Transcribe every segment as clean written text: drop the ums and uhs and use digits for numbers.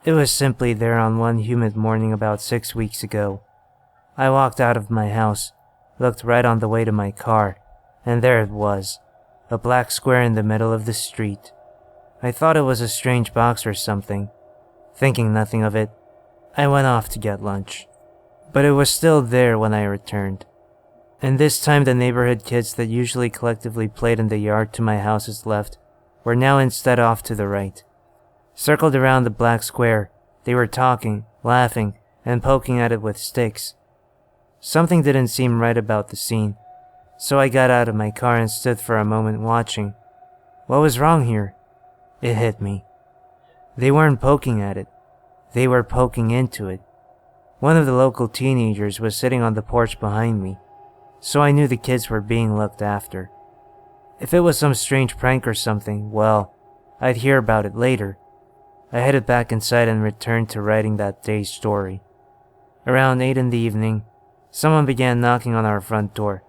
It was simply there on one humid morning about 6 weeks ago. I walked out of my house, looked right on the way to my car, and there it was, a black square in the middle of the street. I thought it was a strange box or something. Thinking nothing of it, I went off to get lunch. But it was still there when I returned. And this time the neighborhood kids that usually collectively played in the yard to my house's left were now instead off to the right. Circled around the black square, they were talking, laughing, and poking at it with sticks. Something didn't seem right about the scene, so I got out of my car and stood for a moment watching. What was wrong here? It hit me. They weren't poking at it. They were poking into it. One of the local teenagers was sitting on the porch behind me, so I knew the kids were being looked after. If it was some strange prank or something, well, I'd hear about it later. I headed back inside and returned to writing that day's story. Around 8 in the evening, someone began knocking on our front door.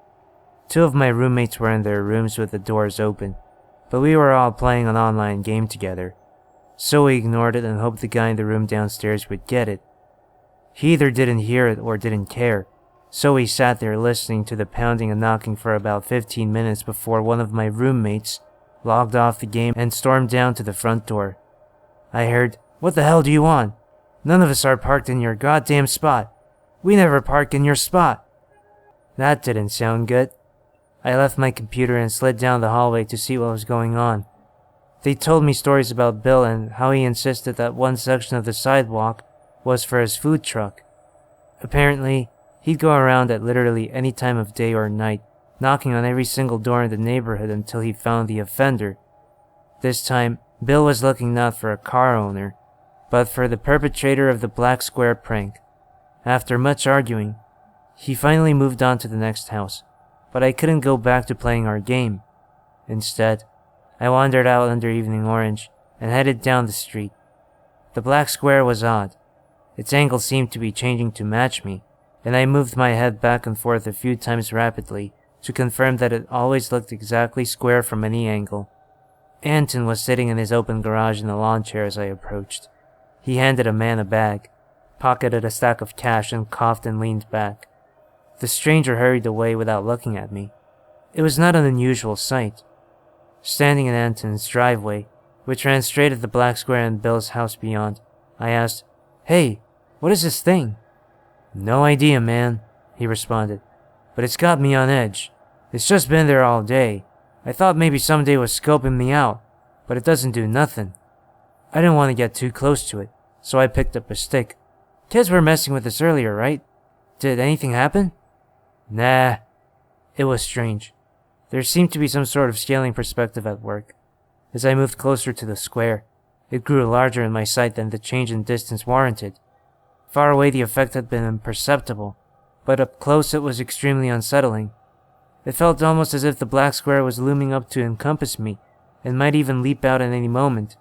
2 of my roommates were in their rooms with the doors open, but we were all playing an online game together, so we ignored it and hoped the guy in the room downstairs would get it. He either didn't hear it or didn't care, so we sat there listening to the pounding and knocking for about 15 minutes before one of my roommates logged off the game and stormed down to the front door. I heard, "What the hell do you want? None of us are parked in your goddamn spot. We never park in your spot." That didn't sound good. I left my computer and slid down the hallway to see what was going on. They told me stories about Bill and how he insisted that one section of the sidewalk was for his food truck. Apparently, he'd go around at literally any time of day or night, knocking on every single door in the neighborhood until he found the offender. This time, Bill was looking not for a car owner, but for the perpetrator of the black square prank. After much arguing, he finally moved on to the next house, but I couldn't go back to playing our game. Instead, I wandered out under evening orange and headed down the street. The black square was odd. Its angle seemed to be changing to match me, and I moved my head back and forth a few times rapidly to confirm that it always looked exactly square from any angle. Anton was sitting in his open garage in a lawn chair as I approached. He handed a man a bag, pocketed a stack of cash, and coughed and leaned back. The stranger hurried away without looking at me. It was not an unusual sight. Standing in Anton's driveway, which ran straight at the black square and Bill's house beyond, I asked, "Hey, what is this thing?" "No idea, man," he responded, "but it's got me on edge. It's just been there all day. I thought maybe someday was scoping me out, but it doesn't do nothing." I didn't want to get too close to it, so I picked up a stick. "Kids were messing with this earlier, right? Did anything happen?" "Nah." It was strange. There seemed to be some sort of scaling perspective at work. As I moved closer to the square, it grew larger in my sight than the change in distance warranted. Far away the effect had been imperceptible, but up close it was extremely unsettling. It felt almost as if the black square was looming up to encompass me, and might even leap out at any moment.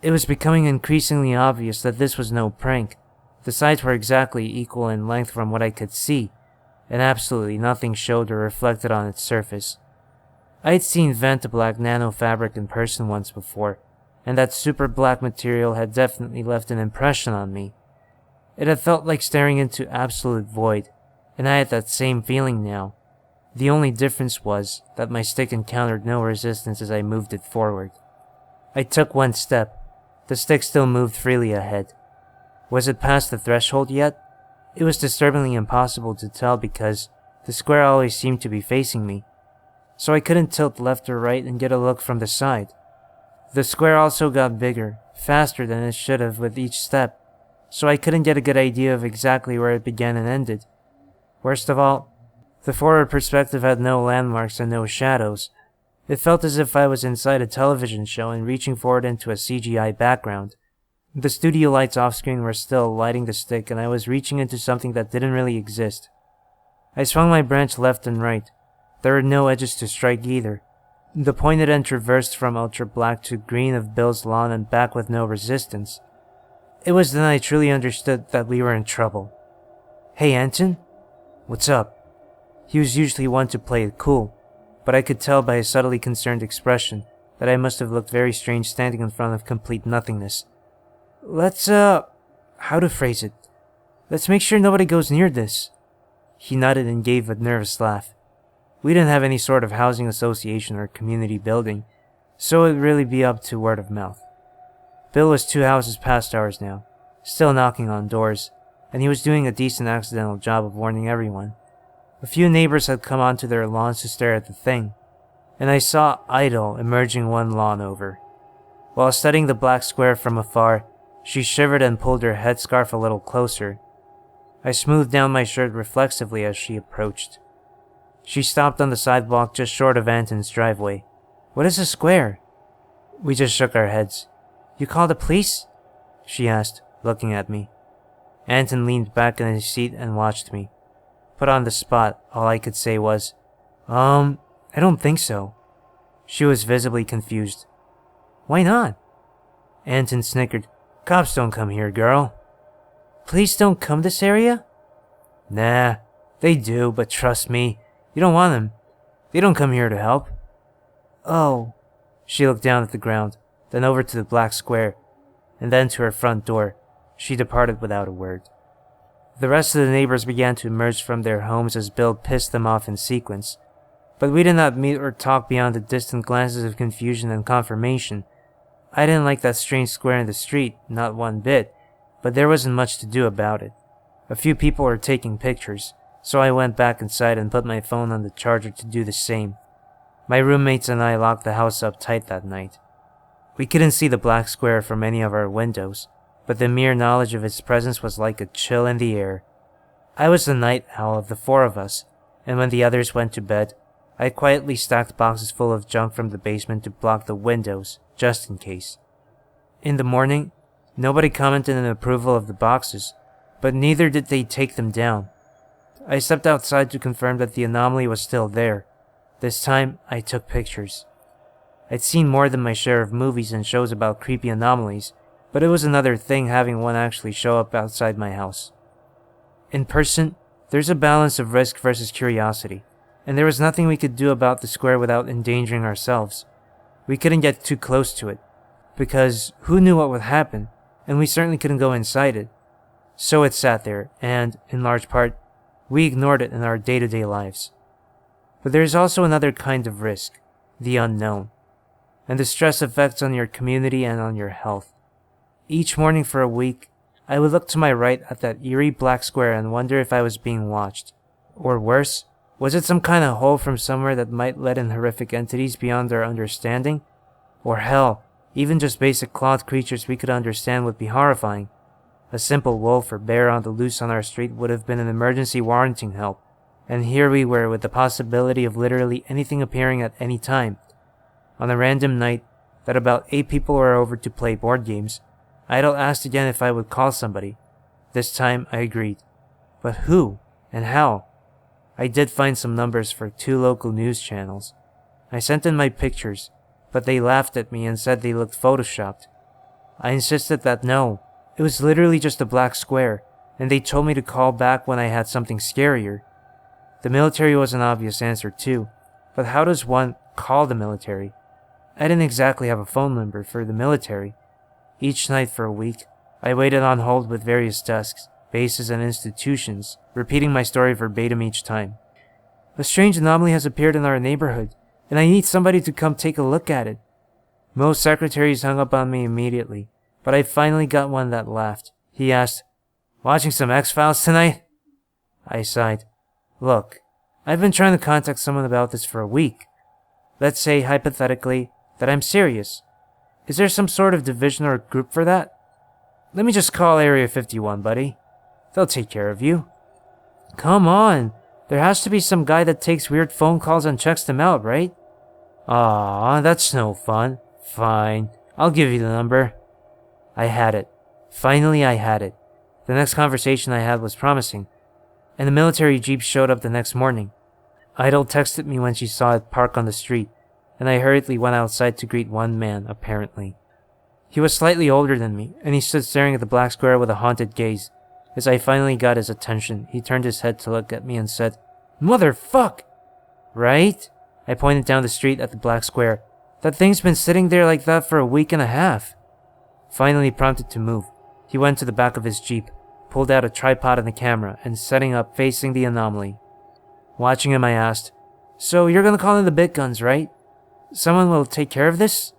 It was becoming increasingly obvious that this was no prank. The sides were exactly equal in length from what I could see, and absolutely nothing showed or reflected on its surface. I had seen Vantablack nano fabric in person once before, and that super black material had definitely left an impression on me. It had felt like staring into absolute void, and I had that same feeling now. The only difference was that my stick encountered no resistance as I moved it forward. I took one step. The stick still moved freely ahead. Was it past the threshold yet? It was disturbingly impossible to tell because the square always seemed to be facing me, so I couldn't tilt left or right and get a look from the side. The square also got bigger, faster than it should have with each step, so I couldn't get a good idea of exactly where it began and ended. Worst of all, the forward perspective had no landmarks and no shadows. It felt as if I was inside a television show and reaching forward into a CGI background. The studio lights off-screen were still lighting the stick, and I was reaching into something that didn't really exist. I swung my branch left and right. There were no edges to strike either. The pointed end traversed from ultra-black to green of Bill's lawn and back with no resistance. It was then I truly understood that we were in trouble. "Hey, Anton?" "What's up?" He was usually one to play it cool, but I could tell by his subtly concerned expression that I must have looked very strange standing in front of complete nothingness. Let's, how to phrase it? Let's make sure nobody goes near this. He nodded and gave a nervous laugh. We didn't have any sort of housing association or community building, so it'd really be up to word of mouth. Bill was 2 houses past ours now, still knocking on doors, and he was doing a decent accidental job of warning everyone. A few neighbors had come onto their lawns to stare at the thing, and I saw Idol emerging one lawn over. While studying the black square from afar, she shivered and pulled her headscarf a little closer. I smoothed down my shirt reflexively as she approached. She stopped on the sidewalk just short of Anton's driveway. What is a square? We just shook our heads. You call the police? She asked, looking at me. Anton leaned back in his seat and watched me. Put on the spot, all I could say was, I don't think so. She was visibly confused. Why not? Anton snickered. Cops don't come here, girl. Police don't come this area? Nah, they do, but trust me, you don't want them. They don't come here to help. Oh. She looked down at the ground, then over to the black square, and then to her front door. She departed without a word. The rest of the neighbors began to emerge from their homes as Bill pissed them off in sequence, but we did not meet or talk beyond the distant glances of confusion and confirmation. I didn't like that strange square in the street, not one bit, but there wasn't much to do about it. A few people were taking pictures, so I went back inside and put my phone on the charger to do the same. My roommates and I locked the house up tight that night. We couldn't see the black square from any of our windows, but the mere knowledge of its presence was like a chill in the air. I was the night owl of the 4 of us, and when the others went to bed, I quietly stacked boxes full of junk from the basement to block the windows, just in case. In the morning, nobody commented in approval of the boxes, but neither did they take them down. I stepped outside to confirm that the anomaly was still there. This time, I took pictures. I'd seen more than my share of movies and shows about creepy anomalies, but it was another thing having one actually show up outside my house. In person, there's a balance of risk versus curiosity, and there was nothing we could do about the square without endangering ourselves. We couldn't get too close to it, because who knew what would happen, and we certainly couldn't go inside it. So it sat there, and, in large part, we ignored it in our day-to-day lives. But there's also another kind of risk, the unknown, and the stress effects on your community and on your health. Each morning for a week, I would look to my right at that eerie black square and wonder if I was being watched. Or worse, was it some kind of hole from somewhere that might let in horrific entities beyond our understanding? Or hell, even just basic clawed creatures we could understand would be horrifying. A simple wolf or bear on the loose on our street would have been an emergency warranting help, and here we were with the possibility of literally anything appearing at any time. On a random night, that about 8 people were over to play board games, Idol asked again if I would call somebody. This time I agreed. But who? And how? I did find some numbers for 2 local news channels. I sent in my pictures, but they laughed at me and said they looked photoshopped. I insisted that no, it was literally just a black square, and they told me to call back when I had something scarier. The military was an obvious answer too, but how does one call the military? I didn't exactly have a phone number for the military. Each night for a week, I waited on hold with various desks, bases, and institutions, repeating my story verbatim each time. A strange anomaly has appeared in our neighborhood, and I need somebody to come take a look at it. Most secretaries hung up on me immediately, but I finally got one that laughed. He asked, "Watching some X-Files tonight?" I sighed. Look, I've been trying to contact someone about this for a week. Let's say, hypothetically, that I'm serious. Is there some sort of division or group for that? Let me just call Area 51, buddy. They'll take care of you. Come on, there has to be some guy that takes weird phone calls and checks them out, right? Aw, that's no fun. Fine, I'll give you the number. I had it. Finally, I had it. The next conversation I had was promising, and the military jeep showed up the next morning. Idol texted me when she saw it park on the street, and I hurriedly went outside to greet one man, apparently. He was slightly older than me, and he stood staring at the black square with a haunted gaze. As I finally got his attention, he turned his head to look at me and said, "Motherfuck!" Right? I pointed down the street at the black square. That thing's been sitting there like that for a week and a half. Finally prompted to move, He went to the back of his Jeep, pulled out a tripod and a camera, and setting up facing the anomaly. Watching him, I asked, "So you're gonna call in the big guns, right? Someone will take care of this?"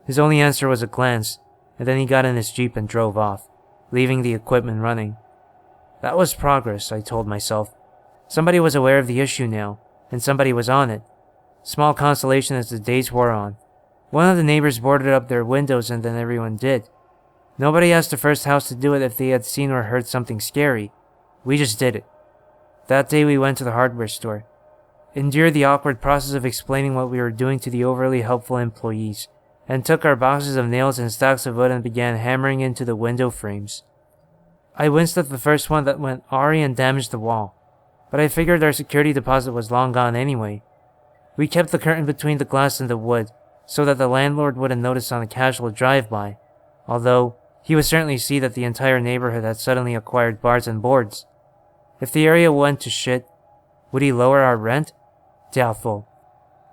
His only answer was a glance, and then he got in his Jeep and drove off, leaving the equipment running. That was progress, I told myself. Somebody was aware of the issue now, and somebody was on it. Small consolation as the days wore on. One of the neighbors boarded up their windows and then everyone did. Nobody asked the first house to do it if they had seen or heard something scary. We just did it. That day we went to the hardware store. Endured the awkward process of explaining what we were doing to the overly helpful employees, and took our boxes of nails and stacks of wood and began hammering into the window frames. I winced at the first one that went awry and damaged the wall, but I figured our security deposit was long gone anyway. We kept the curtain between the glass and the wood, so that the landlord wouldn't notice on a casual drive-by, although he would certainly see that the entire neighborhood had suddenly acquired bars and boards. If the area went to shit, would he lower our rent? Doubtful.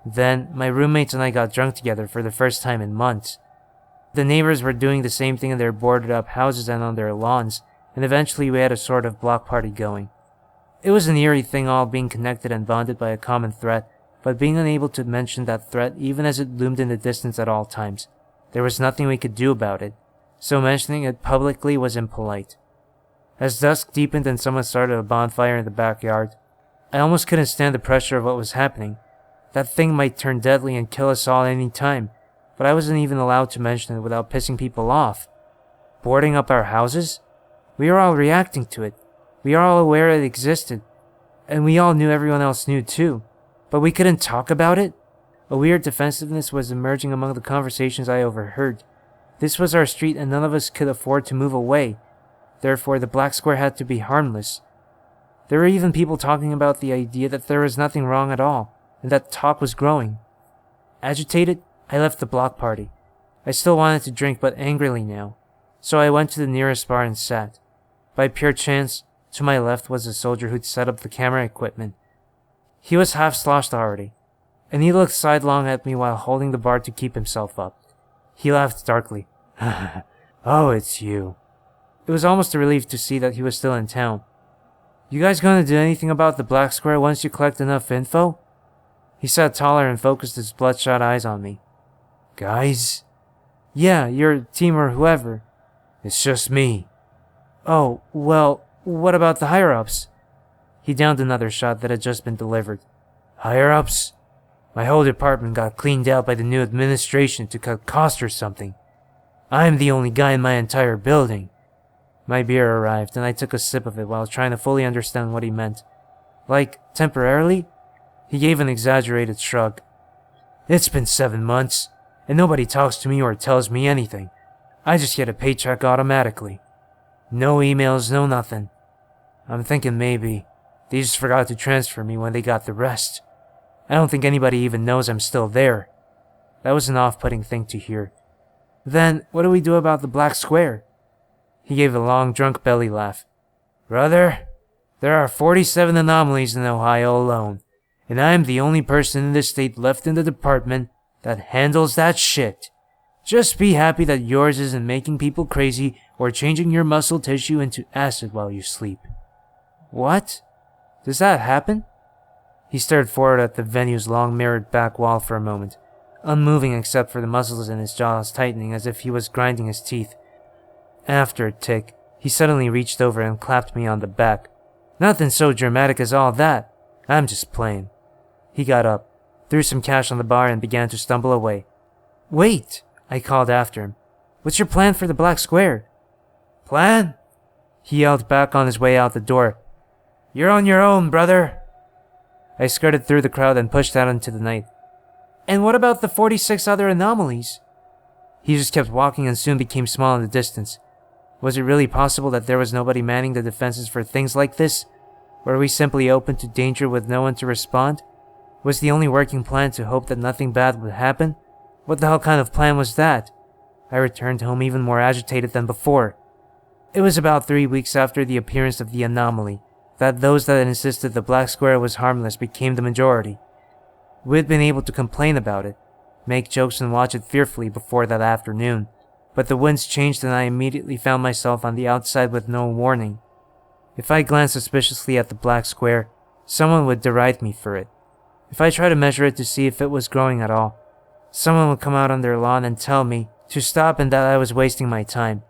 Then, my roommates and I got drunk together for the first time in months. The neighbors were doing the same thing in their boarded-up houses and on their lawns, and eventually we had a sort of block party going. It was an eerie thing, all being connected and bonded by a common threat, but being unable to mention that threat even as it loomed in the distance at all times. There was nothing we could do about it, so mentioning it publicly was impolite. As dusk deepened and someone started a bonfire in the backyard, I almost couldn't stand the pressure of what was happening. That thing might turn deadly and kill us all any time, but I wasn't even allowed to mention it without pissing people off. Boarding up our houses? We were all reacting to it. We were all aware it existed, and we all knew everyone else knew too, but we couldn't talk about it? A weird defensiveness was emerging among the conversations I overheard. This was our street and none of us could afford to move away. Therefore, the black square had to be harmless. There were even people talking about the idea that there was nothing wrong at all, and that talk was growing. Agitated, I left the block party. I still wanted to drink, but angrily now, so I went to the nearest bar and sat. By pure chance, to my left was the soldier who'd set up the camera equipment. He was half sloshed already, and he looked sidelong at me while holding the bar to keep himself up. He laughed darkly. "Oh, it's you." It was almost a relief to see that he was still in town. "You guys gonna do anything about the black square once you collect enough info?" He sat taller and focused his bloodshot eyes on me. "Guys?" "Yeah, your team or whoever." "It's just me." "Oh, well, what about the higher-ups?" He downed another shot that had just been delivered. "Higher-ups? My whole department got cleaned out by the new administration to cut costs or something. I'm the only guy in my entire building." My beer arrived, and I took a sip of it while trying to fully understand what he meant. "Like, temporarily?" He gave an exaggerated shrug. "It's been 7 months, and nobody talks to me or tells me anything. I just get a paycheck automatically. No emails, no nothing. I'm thinking maybe they just forgot to transfer me when they got the rest. I don't think anybody even knows I'm still there." That was an off-putting thing to hear. "Then, what do we do about the black square?" He gave a long, drunk belly laugh. "Brother, there are 47 anomalies in Ohio alone, and I'm the only person in the state left in the department that handles that shit. Just be happy that yours isn't making people crazy or changing your muscle tissue into acid while you sleep." "What? Does that happen?" He stared forward at the venue's long mirrored back wall for a moment, unmoving except for the muscles in his jaws tightening as if he was grinding his teeth. After a tick, he suddenly reached over and clapped me on the back. "Nothing so dramatic as all that. I'm just playing." He got up, threw some cash on the bar and began to stumble away. "Wait," I called after him. "What's your plan for the black square?" "Plan?" He yelled back on his way out the door. "You're on your own, brother." I skirted through the crowd and pushed out into the night. "And what about the 46 other anomalies?" He just kept walking and soon became small in the distance. Was it really possible that there was nobody manning the defenses for things like this? Were we simply open to danger with no one to respond? Was the only working plan to hope that nothing bad would happen? What the hell kind of plan was that? I returned home even more agitated than before. It was about 3 weeks after the appearance of the anomaly that those that insisted the black square was harmless became the majority. We'd been able to complain about it, make jokes and watch it fearfully before that afternoon, but the winds changed and I immediately found myself on the outside with no warning. If I glanced suspiciously at the black square, someone would deride me for it. If I tried to measure it to see if it was growing at all, someone would come out on their lawn and tell me to stop and that I was wasting my time.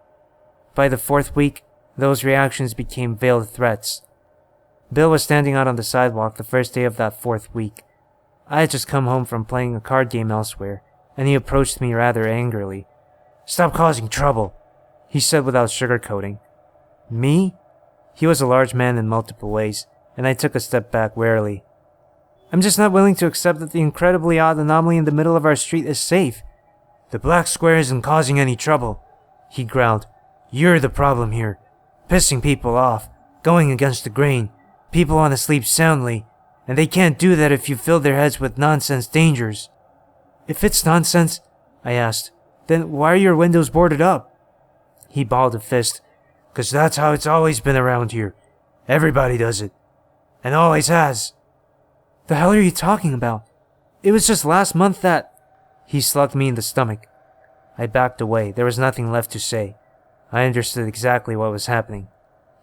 By the 4th week, those reactions became veiled threats. Bill was standing out on the sidewalk the first day of that 4th week. I had just come home from playing a card game elsewhere, and he approached me rather angrily. "Stop causing trouble," he said without sugarcoating. Me? He was a large man in multiple ways, and I took a step back warily. "I'm just not willing to accept that the incredibly odd anomaly in the middle of our street is safe." "The black square isn't causing any trouble," he growled. "You're the problem here. Pissing people off, going against the grain. People want to sleep soundly, and they can't do that if you fill their heads with nonsense dangers." "If it's nonsense," I asked, "then why are your windows boarded up?" He balled a fist. "'Cause that's how it's always been around here. Everybody does it. And always has." "The hell are you talking about? It was just last month that—" He slugged me in the stomach. I backed away. There was nothing left to say. I understood exactly what was happening.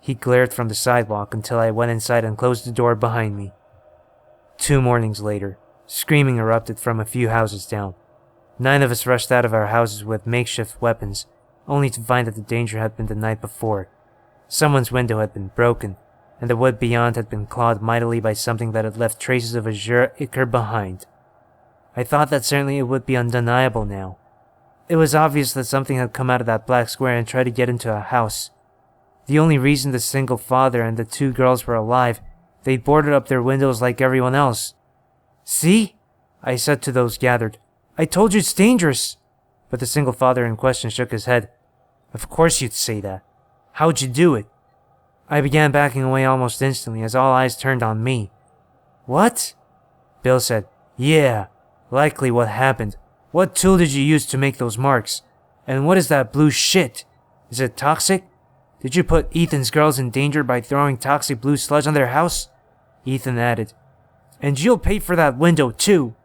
He glared from the sidewalk until I went inside and closed the door behind me. 2 mornings later, screaming erupted from a few houses down. 9 of us rushed out of our houses with makeshift weapons, only to find that the danger had been the night before. Someone's window had been broken, and the wood beyond had been clawed mightily by something that had left traces of azure ichor behind. I thought that certainly it would be undeniable now. It was obvious that something had come out of that black square and tried to get into a house. The only reason the single father and the 2 girls were alive, they'd boarded up their windows like everyone else. "See?" I said to those gathered. "I told you it's dangerous." But the single father in question shook his head. "Of course you'd say that. How'd you do it?" I began backing away almost instantly as all eyes turned on me. "What?" Bill said. "Yeah, likely what happened. What tool did you use to make those marks? And what is that blue shit? Is it toxic? Did you put Ethan's girls in danger by throwing toxic blue sludge on their house?" Ethan added. "And you'll pay for that window too."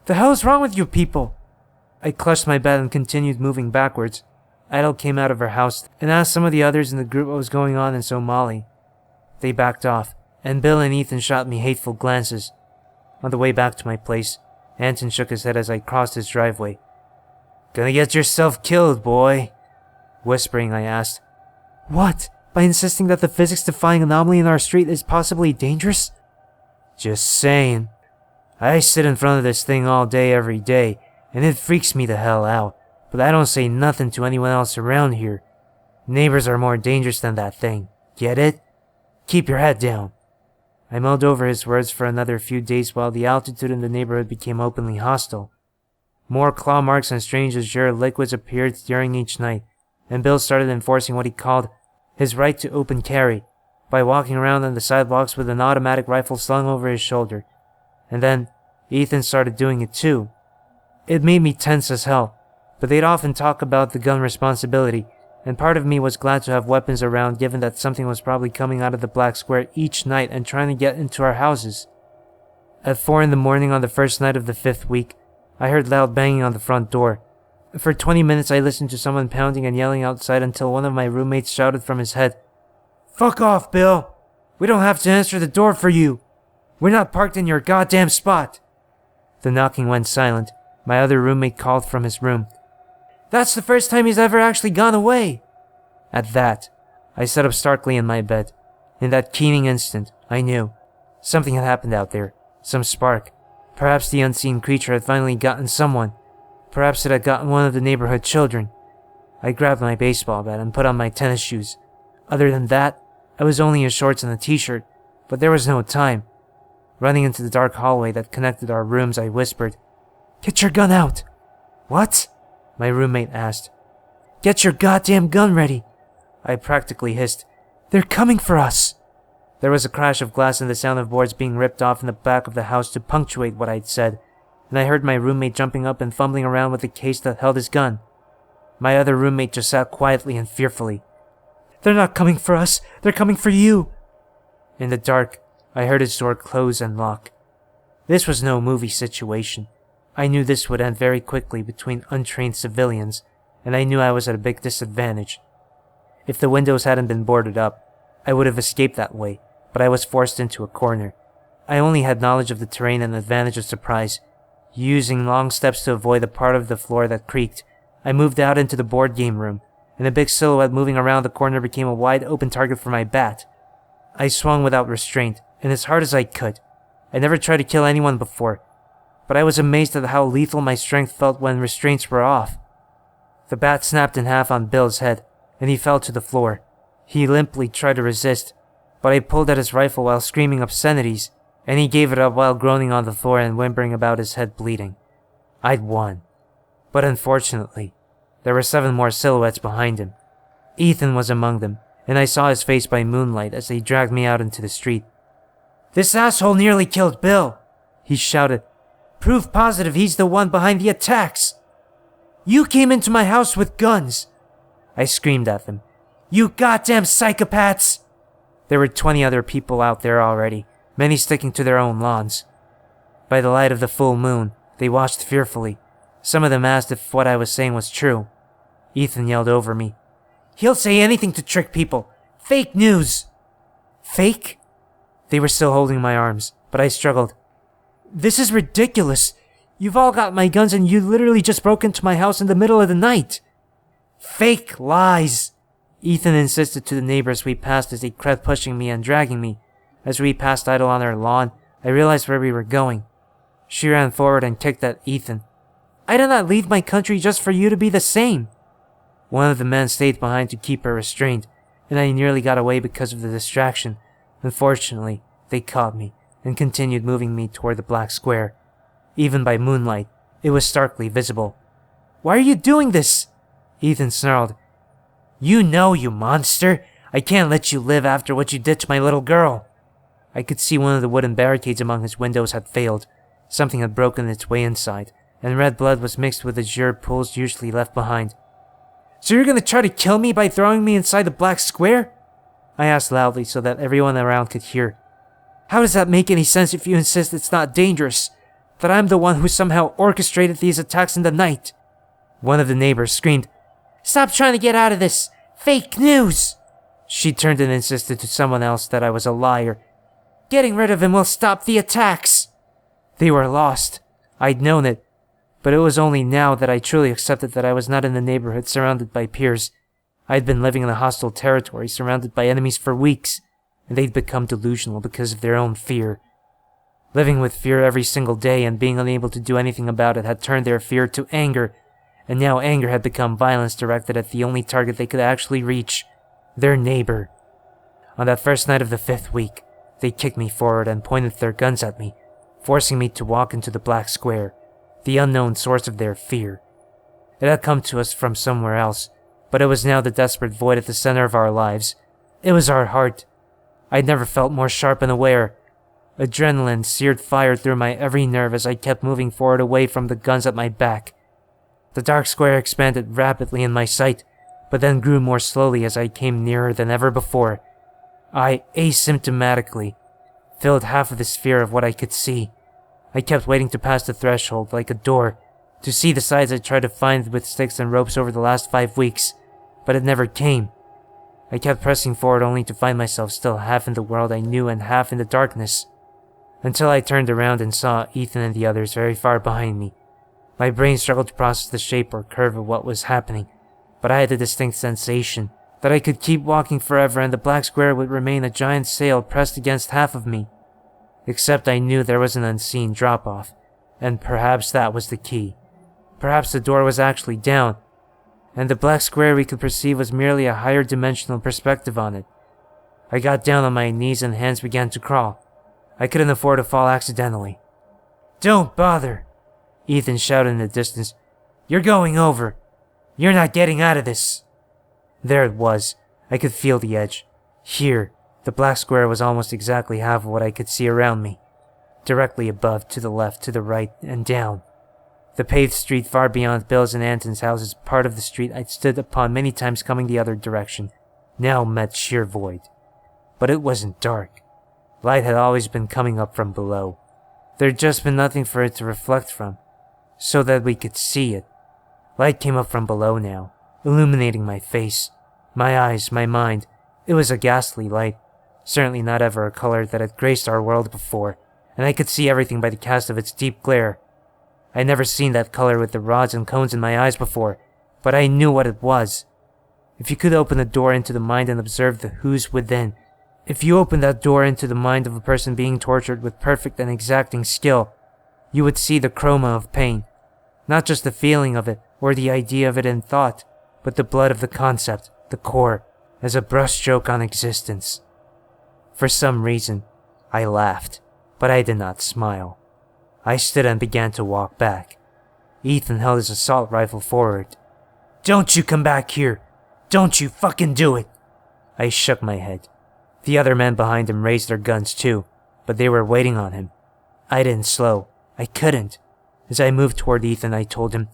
"The hell is wrong with you people?" I clutched my bed and continued moving backwards. Idle came out of her house and asked some of the others in the group what was going on in Somali. They backed off, and Bill and Ethan shot me hateful glances. On the way back to my place, Anton shook his head as I crossed his driveway. "Gonna get yourself killed, boy." Whispering, I asked, "What? By insisting that the physics-defying anomaly in our street is possibly dangerous?" "Just saying. I sit in front of this thing all day every day, and it freaks me the hell out, but I don't say nothing to anyone else around here. Neighbors are more dangerous than that thing. Get it? Keep your head down." I mulled over his words for another few days while the altitude in the neighborhood became openly hostile. More claw marks and strange azure liquids appeared during each night, and Bill started enforcing what he called his right to open carry by walking around on the sidewalks with an automatic rifle slung over his shoulder. And then Ethan started doing it too. It made me tense as hell, but they'd often talk about the gun responsibility, and part of me was glad to have weapons around given that something was probably coming out of the black square each night and trying to get into our houses. At 4 in the morning on the first night of the 5th week, I heard loud banging on the front door. For 20 minutes I listened to someone pounding and yelling outside until one of my roommates shouted from his head, "Fuck off, Bill! We don't have to answer the door for you! We're not parked in your goddamn spot!" The knocking went silent. My other roommate called from his room, "That's the first time he's ever actually gone away!" At that, I sat up starkly in my bed. In that keening instant, I knew. Something had happened out there. Some spark. Perhaps the unseen creature had finally gotten someone. Perhaps it had gotten one of the neighborhood children. I grabbed my baseball bat and put on my tennis shoes. Other than that, I was only in shorts and a t-shirt, but there was no time. Running into the dark hallway that connected our rooms, I whispered, "Get your gun out!" "What?" my roommate asked. "Get your goddamn gun ready!" I practically hissed. "They're coming for us!" There was a crash of glass and the sound of boards being ripped off in the back of the house to punctuate what I'd said, and I heard my roommate jumping up and fumbling around with the case that held his gun. My other roommate just sat quietly and fearfully. "They're not coming for us! They're coming for you!" In the dark, I heard his door close and lock. This was no movie situation. I knew this would end very quickly between untrained civilians, and I knew I was at a big disadvantage. If the windows hadn't been boarded up, I would have escaped that way, but I was forced into a corner. I only had knowledge of the terrain and advantage of surprise. Using long steps to avoid the part of the floor that creaked, I moved out into the board game room, and a big silhouette moving around the corner became a wide open target for my bat. I swung without restraint, and as hard as I could. I never tried to kill anyone before, but I was amazed at how lethal my strength felt when restraints were off. The bat snapped in half on Bill's head, and he fell to the floor. He limply tried to resist, but I pulled at his rifle while screaming obscenities, and he gave it up while groaning on the floor and whimpering about his head bleeding. I'd won. But unfortunately, there were 7 more silhouettes behind him. Ethan was among them, and I saw his face by moonlight as they dragged me out into the street. "This asshole nearly killed Bill," he shouted. "Proof positive he's the one behind the attacks. You came into my house with guns." I screamed at them. "You goddamn psychopaths!" There were 20 other people out there already, many sticking to their own lawns. By the light of the full moon, they watched fearfully. Some of them asked if what I was saying was true. Ethan yelled over me. "He'll say anything to trick people. Fake news." "Fake?" They were still holding my arms, but I struggled. "This is ridiculous. You've all got my guns and you literally just broke into my house in the middle of the night." "Fake lies," Ethan insisted to the neighbors we passed as they kept pushing me and dragging me. As we passed idle on our lawn, I realized where we were going. She ran forward and kicked at Ethan. "I did not leave my country just for you to be the same." One of the men stayed behind to keep her restrained, and I nearly got away because of the distraction. Unfortunately, they caught me and continued moving me toward the black square. Even by moonlight, it was starkly visible. "Why are you doing this?" Ethan snarled. "You know, you monster! I can't let you live after what you did to my little girl." I could see one of the wooden barricades among his windows had failed. Something had broken its way inside, and red blood was mixed with the azure pools usually left behind. "So you're gonna try to kill me by throwing me inside the black square?" I asked loudly so that everyone around could hear. "How does that make any sense if you insist it's not dangerous? That I'm the one who somehow orchestrated these attacks in the night?" One of the neighbors screamed, "Stop trying to get out of this! Fake news!" She turned and insisted to someone else that I was a liar. "Getting rid of him will stop the attacks!" They were lost. I'd known it. But it was only now that I truly accepted that I was not in the neighborhood surrounded by peers. I'd been living in a hostile territory surrounded by enemies for weeks, and they'd become delusional because of their own fear. Living with fear every single day and being unable to do anything about it had turned their fear to anger, and now anger had become violence directed at the only target they could actually reach, their neighbor. On that first night of the 5th week, they kicked me forward and pointed their guns at me, forcing me to walk into the black square, the unknown source of their fear. It had come to us from somewhere else, but it was now the desperate void at the center of our lives. It was our heart. I'd never felt more sharp and aware. Adrenaline seared fire through my every nerve as I kept moving forward away from the guns at my back. The dark square expanded rapidly in my sight, but then grew more slowly as I came nearer than ever before. I asymptomatically filled half of the sphere of what I could see. I kept waiting to pass the threshold like a door, to see the sides I tried to find with sticks and ropes over the last 5 weeks, but it never came. I kept pressing forward only to find myself still half in the world I knew and half in the darkness, until I turned around and saw Ethan and the others very far behind me. My brain struggled to process the shape or curve of what was happening, but I had a distinct sensation that I could keep walking forever and the black square would remain a giant sail pressed against half of me. Except I knew there was an unseen drop-off, and perhaps that was the key. Perhaps the door was actually down, and the black square we could perceive was merely a higher dimensional perspective on it. I got down on my knees and hands began to crawl. I couldn't afford to fall accidentally. "Don't bother," Ethan shouted in the distance. "You're going over. You're not getting out of this." There it was. I could feel the edge. Here, the black square was almost exactly half of what I could see around me. Directly above, to the left, to the right, and down. The paved street far beyond Bill's and Anton's houses, part of the street I'd stood upon many times coming the other direction, now met sheer void. But it wasn't dark. Light had always been coming up from below. There'd just been nothing for it to reflect from, so that we could see it. Light came up from below now, illuminating my face, my eyes, my mind. It was a ghastly light, certainly not ever a color that had graced our world before, and I could see everything by the cast of its deep glare. I had never seen that color with the rods and cones in my eyes before, but I knew what it was. If you could open a door into the mind and observe the who's within, if you opened that door into the mind of a person being tortured with perfect and exacting skill, you would see the chroma of pain. Not just the feeling of it or the idea of it in thought, but the blood of the concept, the core, as a brushstroke on existence. For some reason, I laughed, but I did not smile. I stood and began to walk back. Ethan held his assault rifle forward. "Don't you come back here! Don't you fucking do it!" I shook my head. The other men behind him raised their guns too, but they were waiting on him. I didn't slow. I couldn't. As I moved toward Ethan, I told him,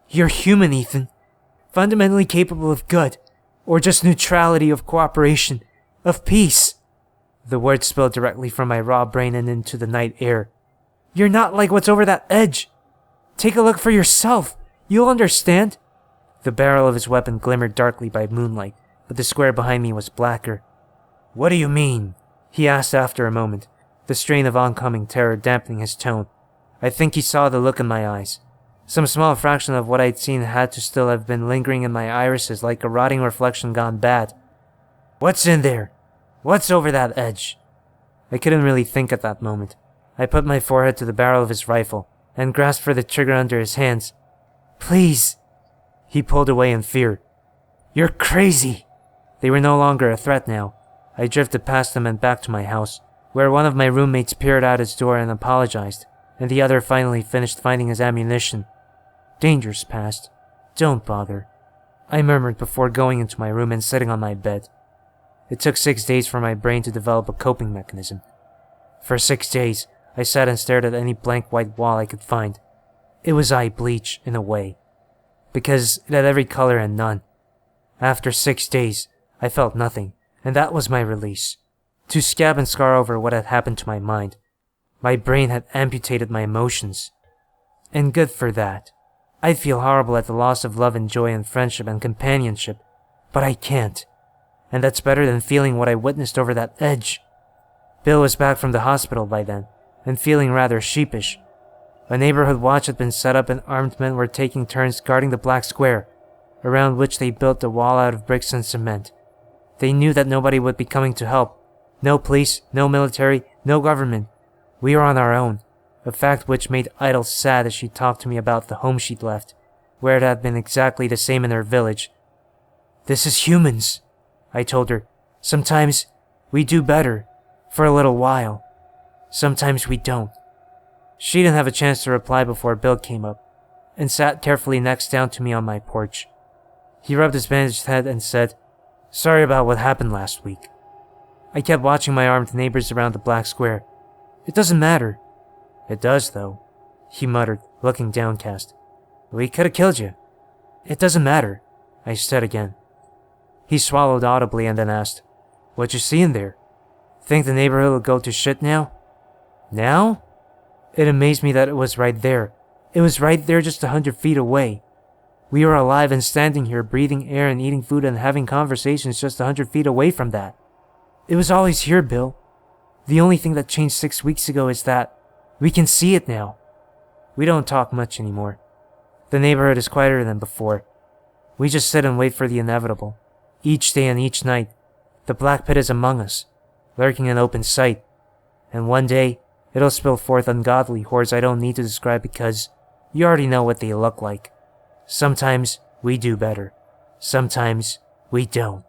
"You're human, Ethan. Fundamentally capable of good, or just neutrality, of cooperation, of peace." The words spilled directly from my raw brain and into the night air. "You're not like what's over that edge. Take a look for yourself. You'll understand." The barrel of his weapon glimmered darkly by moonlight, but the square behind me was blacker. "What do you mean?" he asked after a moment, the strain of oncoming terror dampening his tone. I think he saw the look in my eyes. Some small fraction of what I'd seen had to still have been lingering in my irises like a rotting reflection gone bad. "What's in there? What's over that edge?" I couldn't really think at that moment. I put my forehead to the barrel of his rifle and grasped for the trigger under his hands. "Please!" He pulled away in fear. "You're crazy!" They were no longer a threat now. I drifted past them and back to my house, where one of my roommates peered out its door and apologized, and the other finally finished finding his ammunition. "Danger's past. Don't bother," I murmured before going into my room and sitting on my bed. It took 6 days for my brain to develop a coping mechanism. For 6 days, I sat and stared at any blank white wall I could find. It was eye bleach, in a way, because it had every color and none. After 6 days, I felt nothing, and that was my release. To scab and scar over what had happened to my mind. My brain had amputated my emotions. And good for that. I'd feel horrible at the loss of love and joy and friendship and companionship, but I can't. And that's better than feeling what I witnessed over that edge. Bill was back from the hospital by then, and feeling rather sheepish. A neighborhood watch had been set up and armed men were taking turns guarding the black square, around which they built a wall out of bricks and cement. They knew that nobody would be coming to help. No police, no military, no government. We were on our own, a fact which made Idle sad as she talked to me about the home she'd left, where it had been exactly the same in her village. "This is humans," I told her. "Sometimes we do better, for a little while. Sometimes we don't." She didn't have a chance to reply before Bill came up, and sat carefully next down to me on my porch. He rubbed his bandaged head and said, "Sorry about what happened last week." I kept watching my armed neighbors around the black square. "It doesn't matter." "It does, though," he muttered, looking downcast. "We could have killed you." "It doesn't matter," I said again. He swallowed audibly and then asked, "What you see in there? Think the neighborhood will go to shit now?" "Now?" It amazed me that it was right there. It was right there just 100 feet away. We were alive and standing here, breathing air and eating food and having conversations just 100 feet away from that. It was always here, Bill. The only thing that changed 6 weeks ago is that we can see it now. We don't talk much anymore. The neighborhood is quieter than before. We just sit and wait for the inevitable. Each day and each night, the black pit is among us, lurking in open sight. And one day, it'll spill forth ungodly horrors I don't need to describe because you already know what they look like. Sometimes we do better. Sometimes we don't.